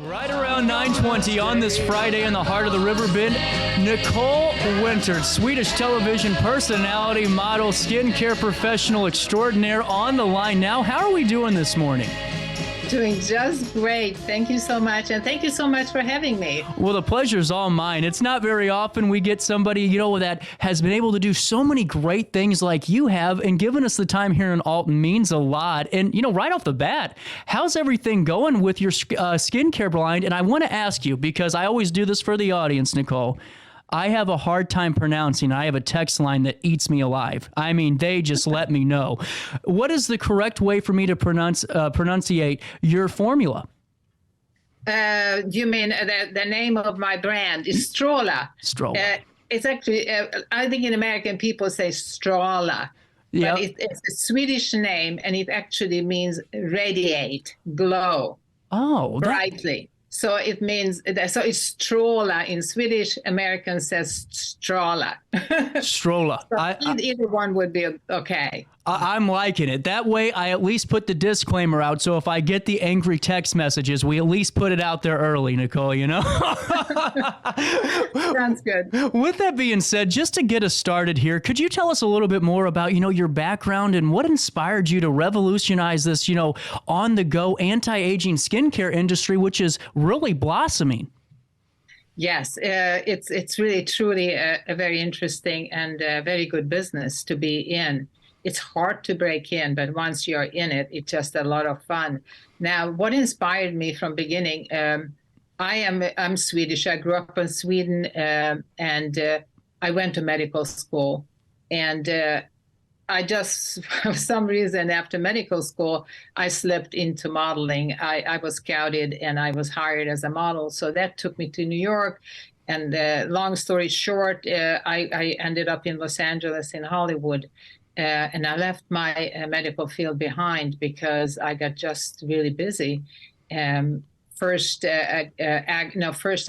Right around 9:20 on this Friday in the heart of the Riverbend, Nicole Winter, Swedish television personality, model, skincare professional extraordinaire on the line now. How are we doing this morning? Doing just great. Thank you so much. And thank you so much for having me. Well, the pleasure's all mine. It's not very often we get somebody, that has been able to do so many great things like you have, and giving us the time here in Alton means a lot. And, right off the bat, how's everything going with your skincare blind? And I want to ask you, because I always do this for the audience, Nicole, I have a hard time pronouncing. I have a text line that eats me alive. I mean, they just let me know. What is the correct way for me to pronunciate your formula? You mean the name of my brand is Stråla. Stråla. It's actually, I think in American people say Stråla. Yep. But it's a Swedish name, and it actually means radiate, glow, brightly. So it means, so it's Stråla in Swedish. American says Stråla. Stråla. So either one would be okay. I'm liking it. That way, I at least put the disclaimer out. So if I get the angry text messages, we at least put it out there early, Nicole, Sounds good. With that being said, just to get us started here, could you tell us a little bit more about, your background and what inspired you to revolutionize this, on-the-go anti-aging skincare industry, which is really blossoming? Yes, it's really, truly a very interesting and very good business to be in. It's hard to break in, but once you're in it, it's just a lot of fun. Now, what inspired me from beginning, I'm Swedish. I grew up in Sweden, and I went to medical school. And I just, for some reason, after medical school, I slipped into modeling. I was scouted, and I was hired as a model. So that took me to New York. And long story short, I ended up in Los Angeles, in Hollywood. And I left my medical field behind because I got just really busy. First I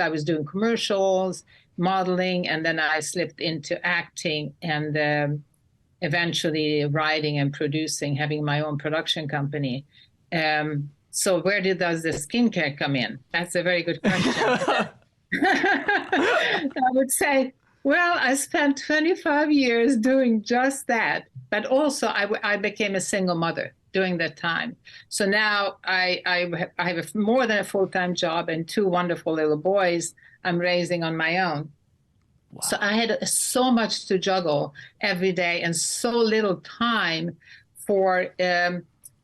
was doing commercials, modeling, and then I slipped into acting, and eventually writing and producing, having my own production company. So where does the skincare come in? That's a very good question. I would say, well, I spent 25 years doing just that. But also, I became a single mother during that time. So now I have more than a full-time job and two wonderful little boys I'm raising on my own. Wow. So I had so much to juggle every day and so little time for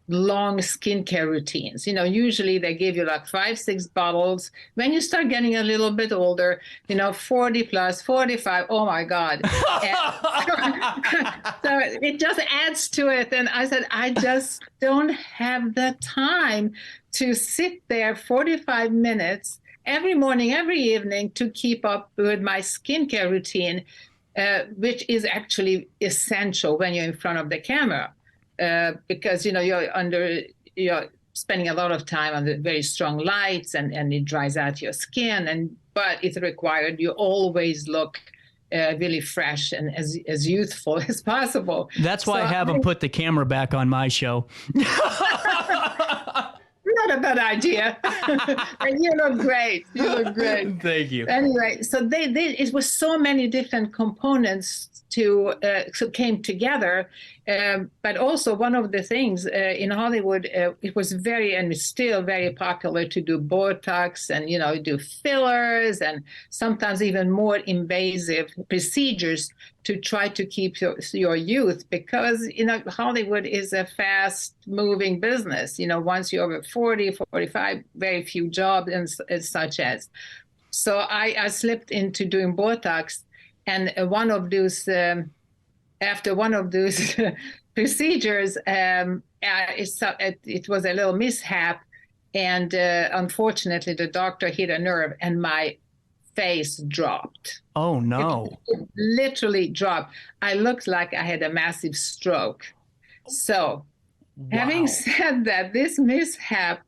long skincare routines. Usually they give you like 5-6 bottles. When you start getting a little bit older, 40 plus, 45, oh my God. So it just adds to it. And I said, I just don't have the time to sit there 45 minutes every morning, every evening to keep up with my skincare routine, which is actually essential when you're in front of the camera. Because you're spending a lot of time under very strong lights, and it dries out your skin, but it's required you always look really fresh and as youthful as possible. That's why I have them put the camera back on my show. Not a bad idea. And you look great. You look great. Thank you. Anyway, so it was so many different components came together. But also one of the things in Hollywood, it was very, and it's still very popular to do Botox and, do fillers and sometimes even more invasive procedures to try to keep your youth, because, Hollywood is a fast moving business. Once you're over 40, 45, very few jobs and such as. So I slipped into doing Botox. And one of those, after one of those procedures, it was a little mishap. And unfortunately, the doctor hit a nerve and my face dropped. Oh, no. It literally dropped. I looked like I had a massive stroke. So having said that, this mishap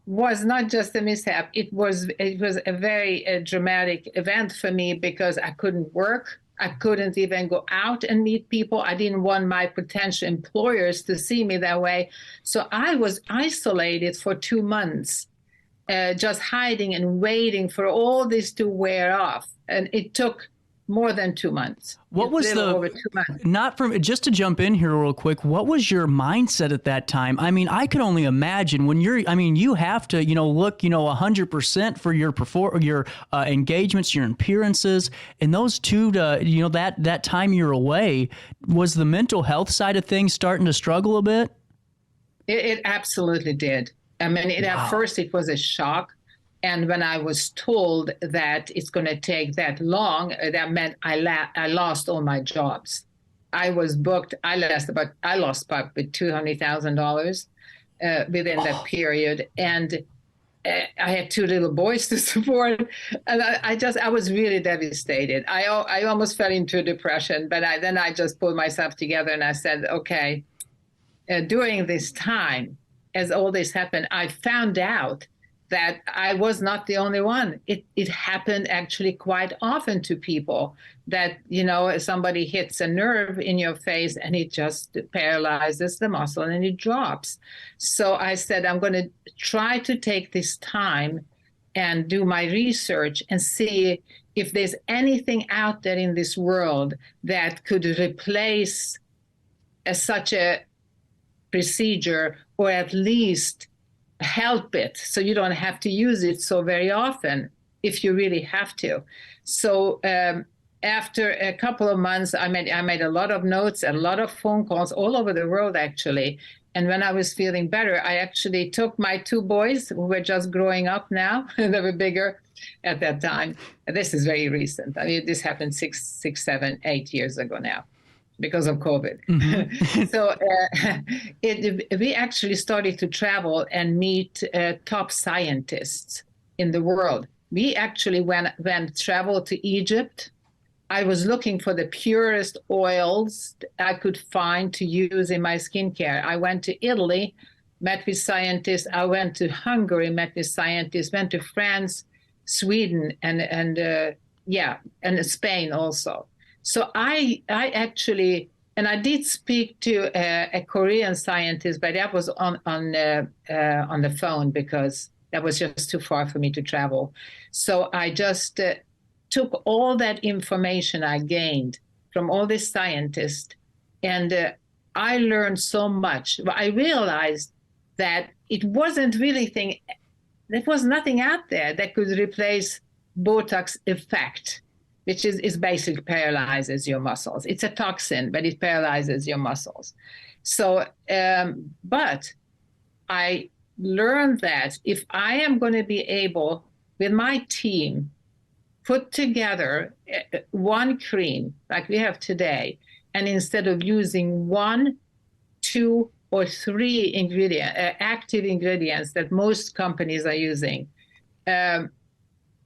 was not just a mishap. It was a very dramatic event for me because I couldn't work. I couldn't even go out and meet people. I didn't want my potential employers to see me that way. So I was isolated for 2 months. just hiding and waiting for all this to wear off. And it took more than 2 months. What was over 2 months. Not from, just to jump in here real quick, what was your mindset at that time? I mean, I could only imagine when you have to, look, 100% for your engagements, your appearances, and those two, that time you're away. Was the mental health side of things starting to struggle a bit? It absolutely did. I mean, at first it was a shock. And when I was told that it's going to take that long, that meant I lost all my jobs. I was booked. I lost about $200,000 within that period, and I had 2 little boys to support, and I was really devastated. I almost fell into a depression, but then I just pulled myself together and I said, okay. During this time, as all this happened, I found out that I was not the only one. It happened actually quite often to people that, somebody hits a nerve in your face and it just paralyzes the muscle and it drops. So I said, I'm going to try to take this time and do my research and see if there's anything out there in this world that could replace such a procedure, or at least help it so you don't have to use it so very often if you really have to. So after a couple of months, I made a lot of notes, a lot of phone calls all over the world, actually. And when I was feeling better, I actually took my 2 boys who were just growing up now. They were bigger at that time. And this is very recent. I mean, this happened 6, 7, 8 years ago now, because of COVID. Mm-hmm. So we actually started to travel and meet top scientists in the world. We actually traveled to Egypt. I was looking for the purest oils I could find to use in my skincare. I went to Italy, met with scientists. I went to Hungary, met with scientists, went to France, Sweden, and Spain also. So I actually, and I did speak to a Korean scientist, but that was on the phone because that was just too far for me to travel. So I just took all that information I gained from all these scientists, and I learned so much. I realized that it wasn't really there was nothing out there that could replace Botox effect, which is basically paralyzes your muscles. It's a toxin, but it paralyzes your muscles. So, but I learned that if I am going to be able, with my team, put together one cream like we have today, and instead of using 1, 2, or 3 active ingredients that most companies are using,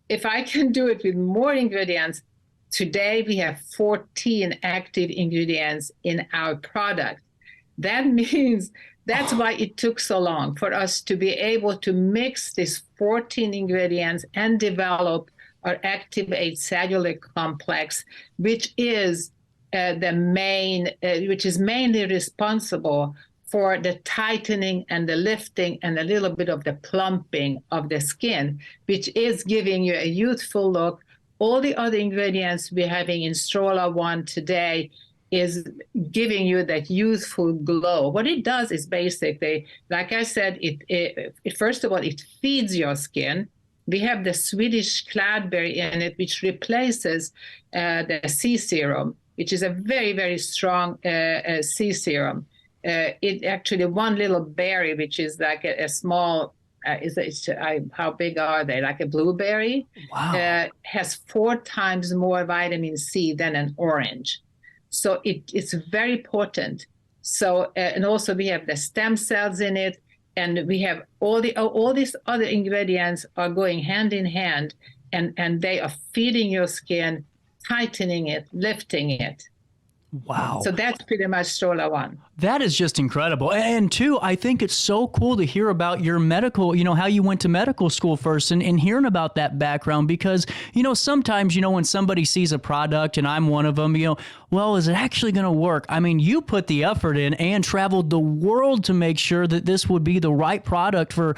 if I can do it with more ingredients, today we have 14 active ingredients in our product. That means that's why it took so long for us to be able to mix these 14 ingredients and develop our Activate Cellular Complex, which is which is mainly responsible for the tightening and the lifting and a little bit of the plumping of the skin, which is giving you a youthful look. All the other ingredients we're having in Stråla One today is giving you that youthful glow. What it does is basically, like I said, it first of all, it feeds your skin. We have the Swedish cloudberry in it, which replaces the sea serum, which is a very, very strong sea serum. It actually, one little berry, which is like a small, how big are they? Like a blueberry? Wow. Has 4 times more vitamin C than an orange. So it's very potent. So, and also we have the stem cells in it, and we have all these other ingredients are going hand in hand, and they are feeding your skin, tightening it, lifting it. Wow. So that's pretty much Stråla One. That is just incredible. And two, I think it's so cool to hear about your medical, how you went to medical school first and hearing about that background because, sometimes, when somebody sees a product and I'm one of them, well, is it actually going to work? I mean, you put the effort in and traveled the world to make sure that this would be the right product for,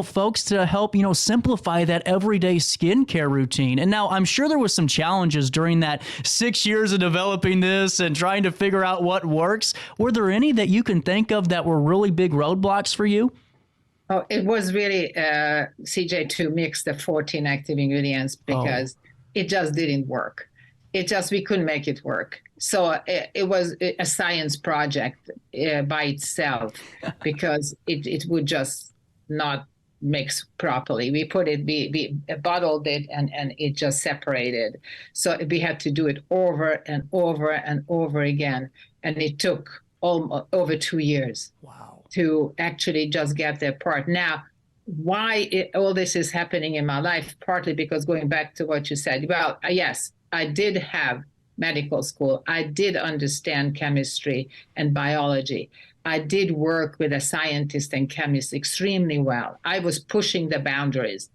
folks to help, simplify that everyday skincare routine. And now I'm sure there was some challenges during that 6 years of developing this and trying to figure out what works. Were there any that you can think of that were really big roadblocks for you? Oh, it was really, CJ, to mix the 14 active ingredients because it just didn't work. We couldn't make it work. So it was a science project by itself because it would just not mix properly. We bottled it and it just separated. So we had to do it over and over and over again. And it took over 2 years. Wow. To actually just get that part. Now, why all this is happening in my life, partly because going back to what you said, well, yes, I did have medical school. I did understand chemistry and biology. I did work with a scientist and chemist extremely well. I was pushing the boundaries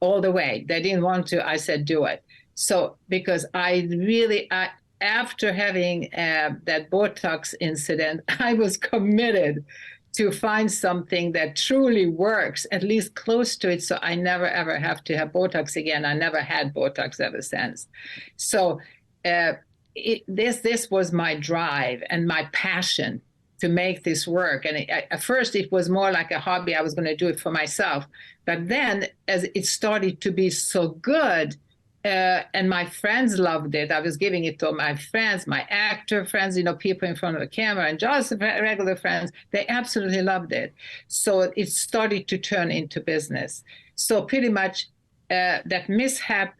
all the way. They didn't want to. I said, do it. So because after having that Botox incident, I was committed to find something that truly works, at least close to it, so I never, ever have to have Botox again. I never had Botox ever since. So this was my drive and my passion to make this work. And at first, it was more like a hobby. I was going to do it for myself. But then, as it started to be so good, and my friends loved it. I was giving it to my friends, my actor friends, people in front of the camera, and just regular friends. They absolutely loved it. So it started to turn into business. So pretty much that mishap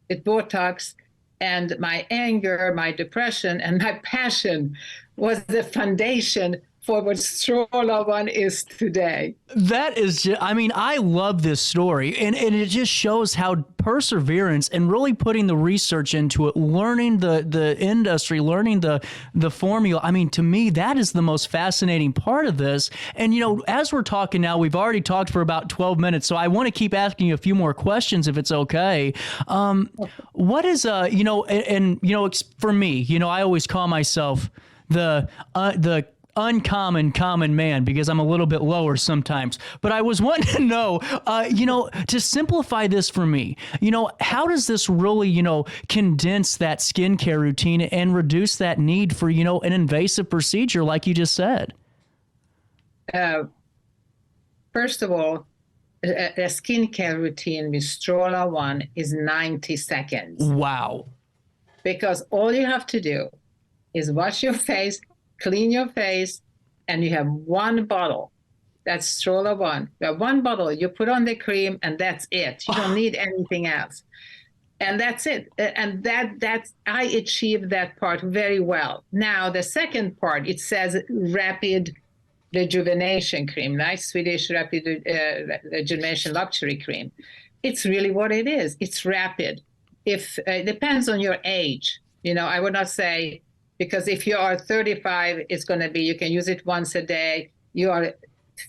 with Botox and my anger, my depression, and my passion was the foundation for what Stråla One is today. That is just, I love this story. And it just shows how perseverance and really putting the research into it, learning the industry, learning the formula. To me, that is the most fascinating part of this. And, as we're talking now, we've already talked for about 12 minutes. So I want to keep asking you a few more questions if it's okay. What is, for me, I always call myself the uncommon common man because I'm a little bit lower sometimes. But I was wanting to know, to simplify this for me, how does this really, condense that skincare routine and reduce that need for, an invasive procedure like you just said? First of all, a skincare routine with Stråla One is 90 seconds. Wow. Because all you have to do is wash your face, clean your face, and you have one bottle. That's Stråla One. You have one bottle. You put on the cream, and that's it. You don't need anything else. And that's it. And that's I achieved that part very well. Now, the second part, it says rapid rejuvenation cream, nice Swedish rapid rejuvenation luxury cream. It's really what it is. It's rapid. It depends on your age. I would not say, because if you are 35, it's going to be, you can use it once a day. You are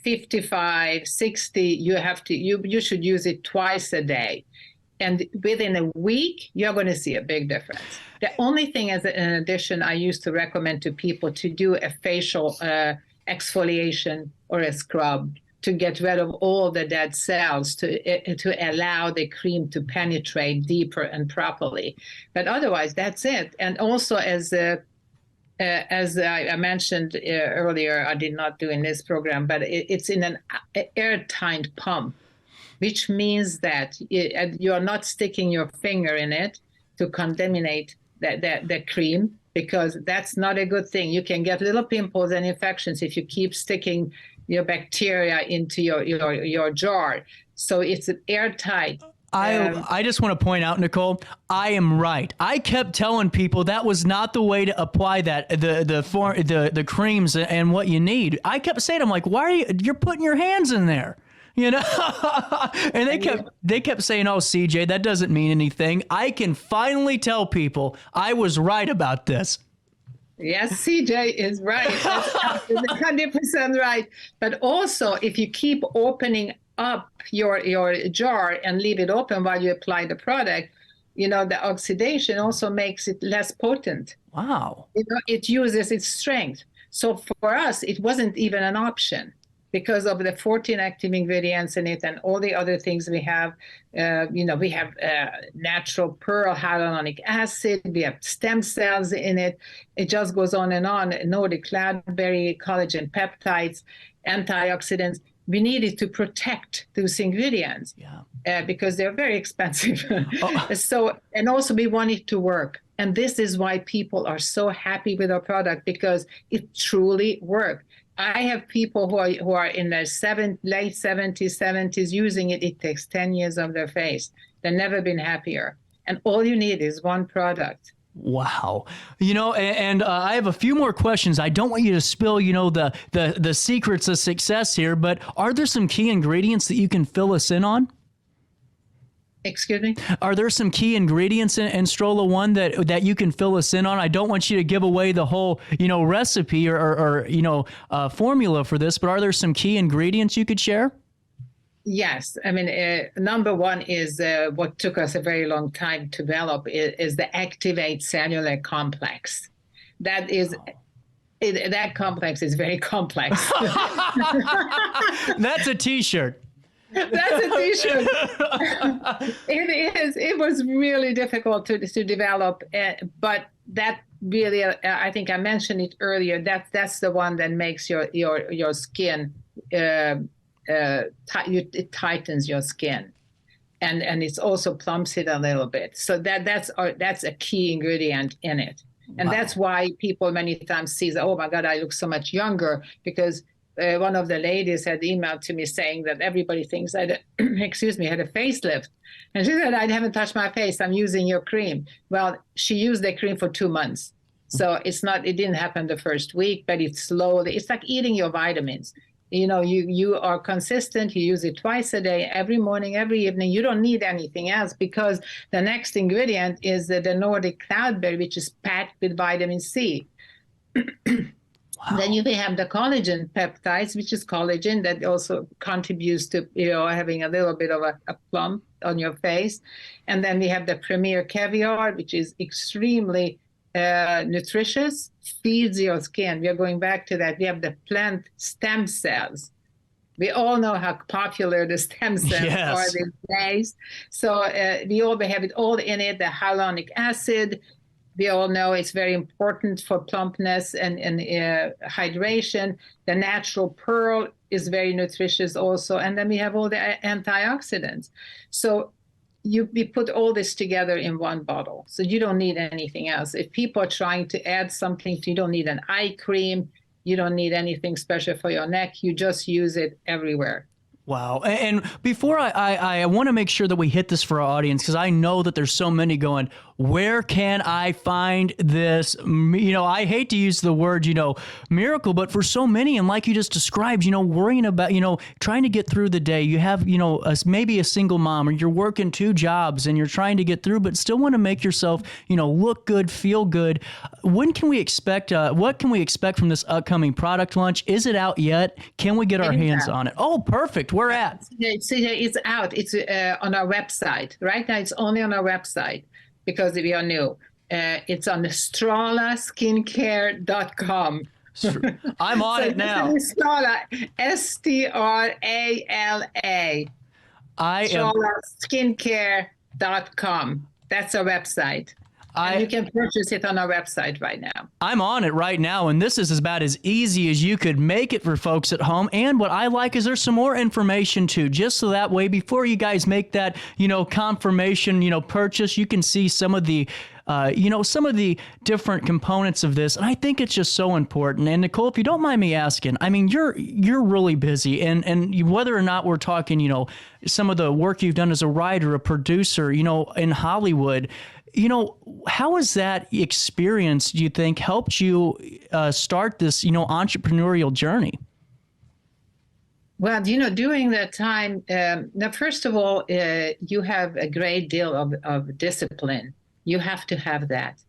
55, 60, you should use it twice a day. And within a week, you're going to see a big difference. The only thing as an addition, I used to recommend to people to do a facial exfoliation or a scrub to get rid of all the dead cells, to allow the cream to penetrate deeper and properly. But otherwise, that's it. And also, as I mentioned earlier, I did not do in this program, but it's in an airtight pump, which means that you are not sticking your finger in it to contaminate the cream, because that's not a good thing. You can get little pimples and infections if you keep sticking your bacteria into your jar. So it's airtight. I just want to point out, Nicole, I am right. I kept telling people that was not the way to apply that the creams and what you need. I kept saying, I'm like, why are you're putting your hands in there? And they kept saying, oh, CJ, that doesn't mean anything. I can finally tell people I was right about this. Yes, CJ is right. That's absolutely 100% right. But also, if you keep opening up your jar and leave it open while you apply the product, the oxidation also makes it less potent. Wow. It uses its strength. So for us, it wasn't even an option because of the 14 active ingredients in it and all the other things we have. We have natural pearl hyaluronic acid. We have stem cells in it. It just goes on and on. Nordic cloudberry, collagen peptides, antioxidants. We needed to protect those ingredients because they're very expensive. And also we want it to work. And this is why people are so happy with our product, because it truly works. I have people who are in their late 70s using it. It takes 10 years of their face. They've never been happier. And all you need is one product. Wow. And I have a few more questions. I don't want you to spill, the secrets of success here, but are there some key ingredients that you can fill us in on? Excuse me? Are there some key ingredients in Stråla One that you can fill us in on? I don't want you to give away the whole, recipe or formula for this, but are there some key ingredients you could share? Yes. I mean, number one is what took us a very long time to develop is the activate cellular complex. That complex is very complex. That's a T-shirt. That's a T-shirt. It is. It was really difficult to develop, but that really, I think I mentioned it earlier. That's the one that makes your skin. It tightens your skin, and it's also plumps it a little bit. So that's a key ingredient in it, and that's why people many times see, oh my God, I look so much younger, because one of the ladies had emailed to me saying that everybody thinks I had a facelift. And she said, I haven't touched my face. I'm using your cream. Well, she used the cream for 2 months. So it didn't happen the first week, but it's like eating your vitamins. You are consistent. You use it twice a day, every morning, every evening. You don't need anything else, because the next ingredient is the Nordic cloudberry, which is packed with vitamin C. Wow. Then you have the collagen peptides, which is collagen that also contributes to having a little bit of a plump on your face. And then we have the premier caviar, which is extremely nutritious, feeds your skin. We are going back to that. We have the plant stem cells. We all know how popular the stem cells are these days. So we have it all in it, the hyaluronic acid. We all know it's very important for plumpness and hydration. The natural pearl is very nutritious also. And then we have all the antioxidants. So we put all this together in one bottle. So you don't need anything else. If people are trying to add something, you don't need an eye cream. You don't need anything special for your neck. You just use it everywhere. Wow. And before I want to make sure that we hit this for our audience, because I know that there's so many going, where can I find this? I hate to use the word, miracle, but for so many, and like you just described, worrying about, trying to get through the day, you have, maybe a single mom, or you're working 2 jobs and you're trying to get through, but still want to make yourself, look good, feel good. When can we expect, what can we expect from this upcoming product launch? Is it out yet? Can we get our hands on it? Oh, perfect. Where at? It's out. It's on our website. Right now, it's only on our website because we are new. It's on the StrålaSkincare.com. I'm on it now. Stråla, STRALA. StrålaSkincare.com. That's our website. You can purchase it on our website right now. I'm on it right now, and this is about as easy as you could make it for folks at home. And what I like is there's some more information too, just so that way before you guys make that, confirmation, purchase, you can see some of the some of the different components of this. And I think it's just so important. And Nicole, if you don't mind me asking, I mean, you're really busy, and whether or not we're talking, some of the work you've done as a writer, a producer, in Hollywood, how has that experience, do you think, helped you start this, entrepreneurial journey? Well, during that time, now, first of all, you have a great deal of discipline. You have to have that.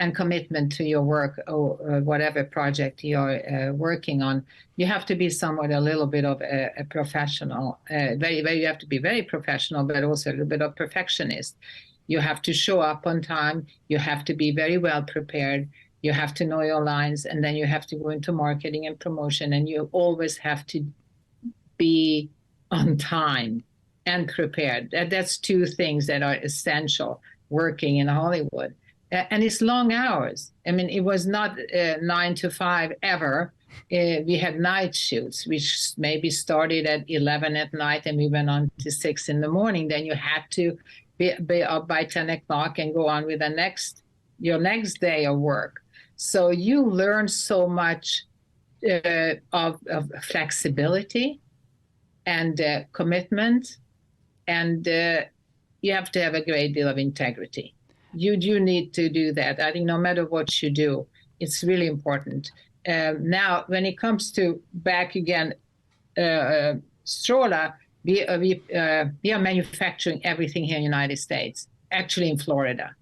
and commitment to your work or whatever project you're working on. You have to be somewhat a little bit of a professional. You have to be very professional, but also a little bit of perfectionist. You have to show up on time. You have to be very well prepared. You have to know your lines, and then you have to go into marketing and promotion, and you always have to be on time and prepared. That's two things that are essential working in Hollywood. And it's long hours. I mean, it was not 9 to 5 ever. We had night shoots, which maybe started at 11 at night and we went on to 6 in the morning. Then you had to be up by 10 o'clock and go on with your next day of work. So you learn so much of flexibility and commitment, and you have to have a great deal of integrity. You do need to do that. I think no matter what you do, it's really important. Now, when it comes to back again, Stråla, we are manufacturing everything here in the United States, actually in Florida.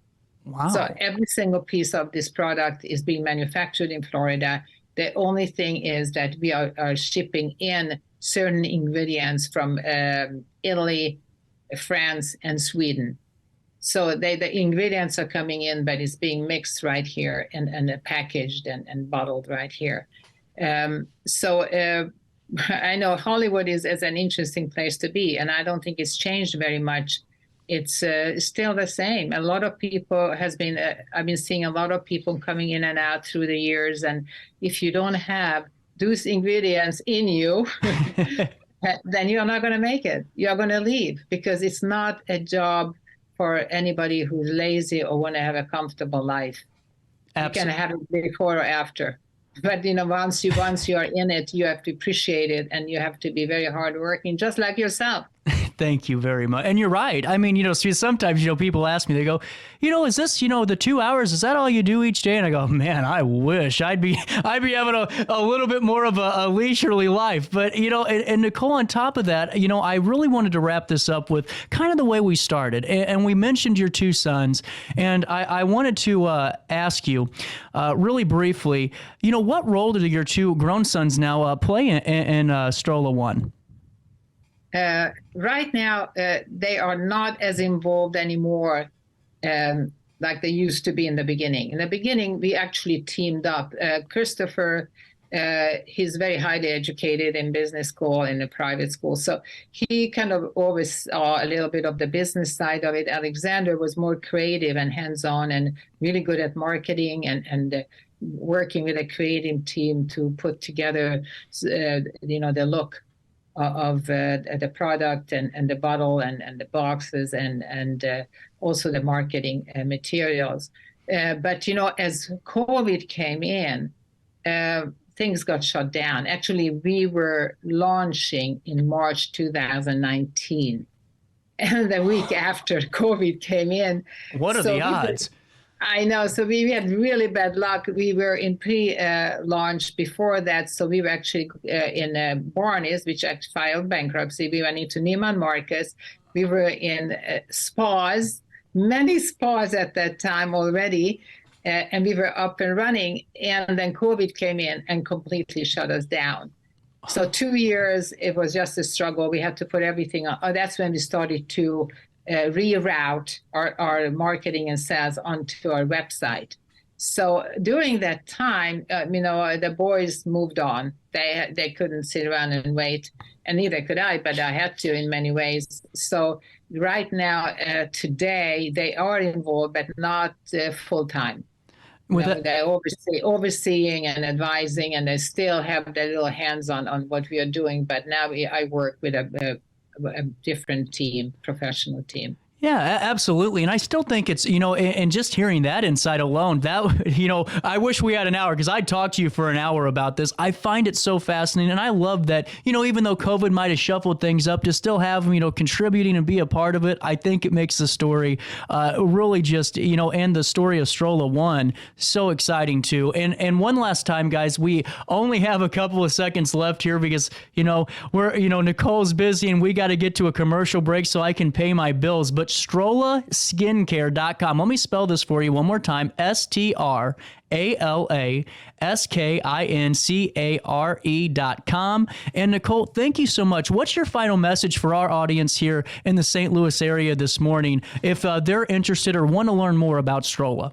Wow. So every single piece of this product is being manufactured in Florida. The only thing is that we are shipping in certain ingredients from Italy, France, and Sweden. So the ingredients are coming in, but it's being mixed right here and packaged and bottled right here. So I know Hollywood is an interesting place to be, and I don't think it's changed very much. It's still the same. A lot of people I've been seeing a lot of people coming in and out through the years, and if you don't have those ingredients in you, then you're not going to make it. You're going to leave, because it's not a job for anybody who's lazy or want to have a comfortable life. Absolutely. You can have it before or after. But once you are in it, you have to appreciate it, and you have to be very hardworking, just like yourself. Thank you very much. And you're right. I mean, sometimes, people ask me, they go, is this, the 2 hours, is that all you do each day? And I go, man, I wish I'd be having a little bit more of a leisurely life. But, and Nicole, on top of that, I really wanted to wrap this up with kind of the way we started. And we mentioned your two sons. And I wanted to ask you really briefly, what role do your two grown sons now play in Stråla One? Right now, they are not as involved anymore like they used to be in the beginning. In the beginning, we actually teamed up. Christopher, he's very highly educated in business school, in a private school. So he kind of always saw a little bit of the business side of it. Alexander was more creative and hands-on and really good at marketing and working with a creative team to put together, the look of the product and the bottle and the boxes and also the marketing materials. But, as COVID came in, things got shut down. Actually, we were launching in March 2019. And the week after COVID came in. What are the odds? I know. So we had really bad luck. We were in pre-launch before that. So we were actually in Barney's, which actually filed bankruptcy. We went into Neiman Marcus. We were in spas, many spas at that time already. And we were up and running. And then COVID came in and completely shut us down. So 2 years, it was just a struggle. We had to put everything on. Oh, that's when we started to reroute our marketing and sales onto our website. So during that time, the boys moved on. They couldn't sit around and wait, and neither could I, but I had to in many ways. So right now, today, they are involved, but not full-time. They're overseeing and advising, and they still have their little hands on what we are doing. But now I work with a different team, professional team. Yeah, absolutely. And I still think it's, and just hearing that insight alone, that, I wish we had an hour, because I'd talk to you for an hour about this. I find it so fascinating. And I love that, even though COVID might have shuffled things up, to still have them, contributing and be a part of it. I think it makes the story really just, and the story of Stråla One so exciting too. And one last time, guys, we only have a couple of seconds left here because, we're, Nicole's busy and we got to get to a commercial break so I can pay my bills. But but StrolaSkincare.com. Let me spell this for you one more time. StrolaSkincare.com. And Nicole, thank you so much. What's your final message for our audience here in the St. Louis area this morning if they're interested or want to learn more about Stråla?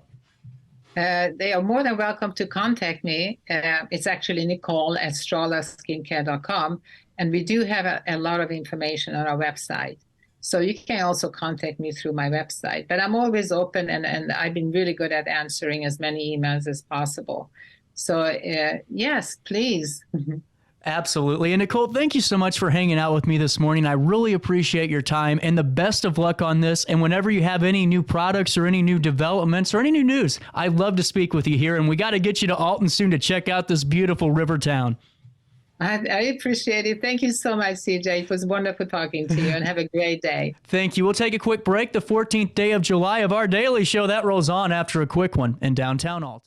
They are more than welcome to contact me. It's actually Nicole at StrolaSkincare.com. And we do have a lot of information on our website. So you can also contact me through my website. But I'm always open, and I've been really good at answering as many emails as possible. So yes, please. Absolutely. And Nicole, thank you so much for hanging out with me this morning. I really appreciate your time, and the best of luck on this. And whenever you have any new products or any new developments or any new news, I'd love to speak with you here. And we got to get you to Alton soon to check out this beautiful river town. I appreciate it. Thank you so much, CJ. It was wonderful talking to you, and have a great day. Thank you. We'll take a quick break. The 14th day of July of our daily show, that rolls on after a quick one in downtown Alton.